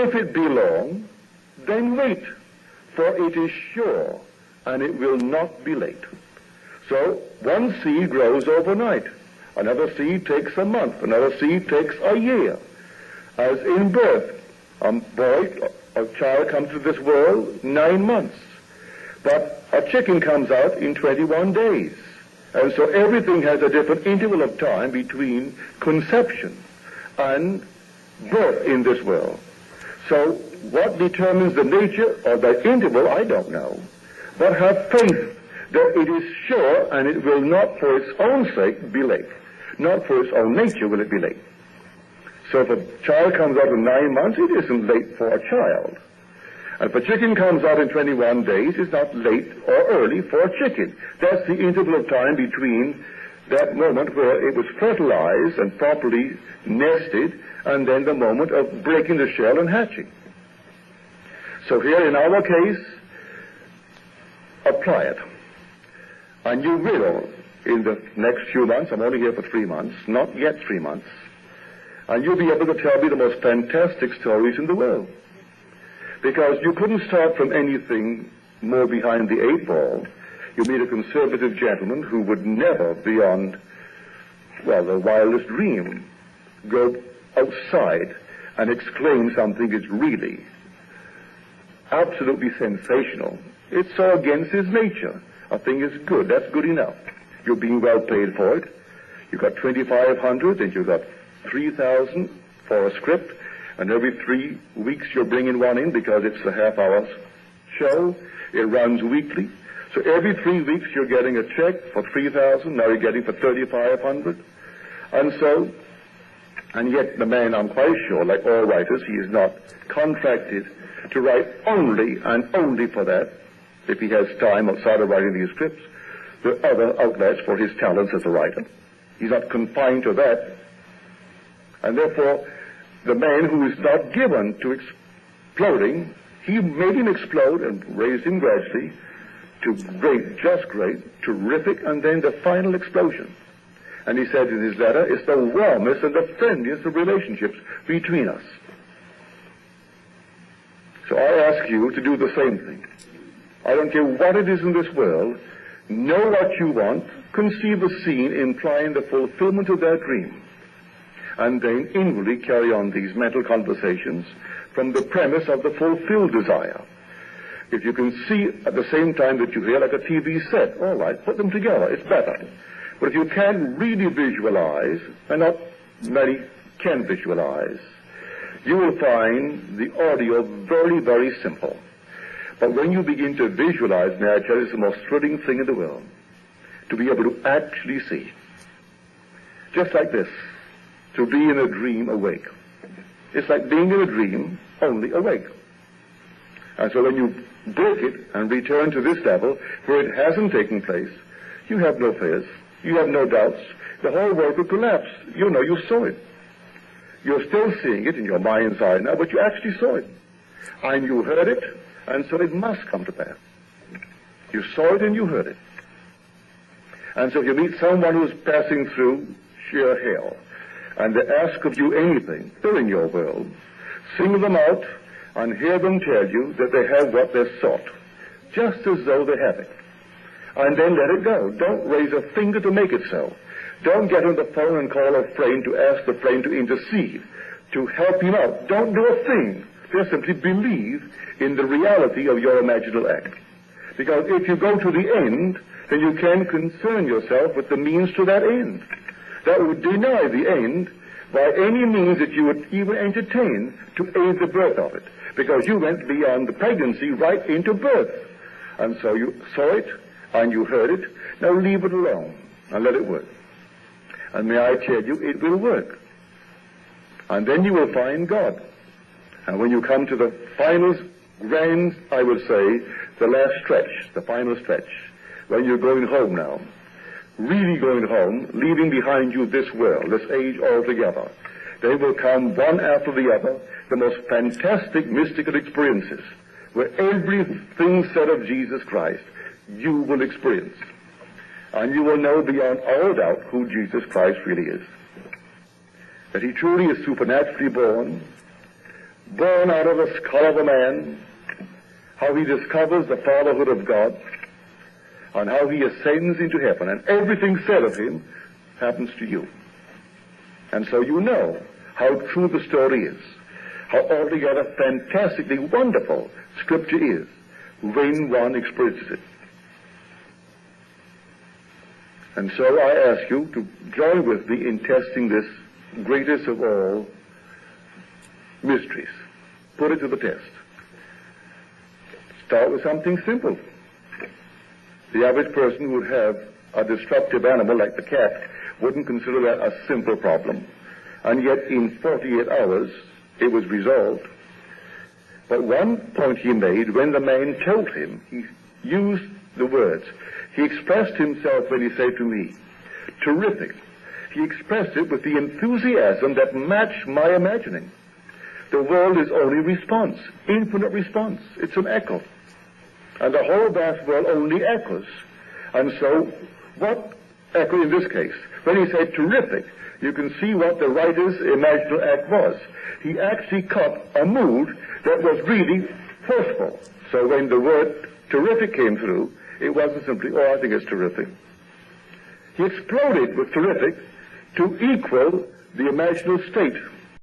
If it be long, then wait, for it is sure, and it will not be late. So one seed grows overnight. Another seed takes a month. Another seed takes a year. As in birth, a child comes to this world 9 months. But a chicken comes out in 21 days. And so everything has a different interval of time between conception and birth in this world. So what determines the nature of that interval, I don't know. But have faith that it is sure and it will not for its own sake be late. Not for its own nature will it be late. So if a child comes out in 9 months, it isn't late for a child. And if a chicken comes out in 21 days, it's not late or early for a chicken. That's the interval of time between that moment where it was fertilized and properly nested, and then the moment of breaking the shell and hatching. So here in our case, apply it. And you will, in the next few months, I'm only here for 3 months, not yet 3 months, and you'll be able to tell me the most fantastic stories in the world. Because you couldn't start from anything more behind the 8 ball. You meet a conservative gentleman who would never, beyond, the wildest dream, go outside and exclaim something is really absolutely sensational. It's so against his nature. A thing is good. That's good enough. You're being well paid for it. You've got 2,500 and you've got 3,000 for a script. And every 3 weeks you're bringing one in because it's a half-hour show. It runs weekly. So every 3 weeks you're getting a check for 3,000. Now you're getting for 3,500. And yet the man, I'm quite sure, like all writers, he is not contracted to write only and only for that, if he has time outside of writing these scripts. There are other outlets for his talents as a writer. He's not confined to that. And therefore, the man who is not given to exploding, he made him explode and raised him gradually to great, just great, terrific, and then the final explosion. And he said in his letter, it's the warmest and the friendliest of relationships between us. So I ask you to do the same thing. I don't care what it is in this world. Know what you want, conceive a scene implying the fulfillment of that dream, and then inwardly carry on these mental conversations from the premise of the fulfilled desire. If you can see at the same time that you hear, like a TV set, all right, put them together, it's better. But if you can't really visualize, and not many can visualize, you will find the audio very, very simple. But when you begin to visualize, may I tell you, it's the most thrilling thing in the world, to be able to actually see. Just like this, to be in a dream awake. It's like being in a dream, only awake. And so when you break it and return to this level, where it hasn't taken place, you have no fears, you have no doubts. The whole world will collapse. You know, you saw it. You're still seeing it in your mind's eye now, but you actually saw it. And you heard it, and so it must come to pass. You saw it and you heard it. And so if you meet someone who's passing through sheer hell, and they ask of you anything, they're in your world, single them out and hear them tell you that they have what they sought, just as though they have it. And then let it go. Don't raise a finger to make it so. Don't get on the phone and call a friend to ask the friend to intercede, to help him out. Don't do a thing. Just simply believe in the reality of your imaginal act. Because if you go to the end, then you can concern yourself with the means to that end. That would deny the end by any means that you would even entertain to aid the birth of it. Because you went beyond the pregnancy right into birth. And so you saw it and you heard it. Now leave it alone and let it work. And may I tell you, it will work. And then you will find God. And when you come to the final grand, I would say, the last stretch, the final stretch, when you're going home now, really going home, leaving behind you this world, this age altogether, they will come one after the other, the most fantastic mystical experiences, where everything said of Jesus Christ, you will experience. And you will know beyond all doubt who Jesus Christ really is. That he truly is supernaturally born, born out of the skull of a man, how he discovers the fatherhood of God, and how he ascends into heaven, and everything said of him happens to you. And so you know how true the story is, how altogether fantastically wonderful Scripture is when one experiences it. And so I ask you to join with me in testing this greatest of all mysteries. Put it to the test. Start with something simple. The average person who would have a destructive animal like the cat wouldn't consider that a simple problem. And yet in 48 hours it was resolved. But one point he made when the man told him, he used the words. He expressed himself when he said to me, terrific. He expressed it with the enthusiasm that matched my imagining. The world is only response, infinite response. It's an echo. And the whole vast world only echoes. And so, what echo in this case? When he said terrific, you can see what the writer's imaginal act was. He actually caught a mood that was really forceful. So when the word terrific came through, it wasn't simply, oh, I think it's terrific. He exploded with terrific to equal the imaginal state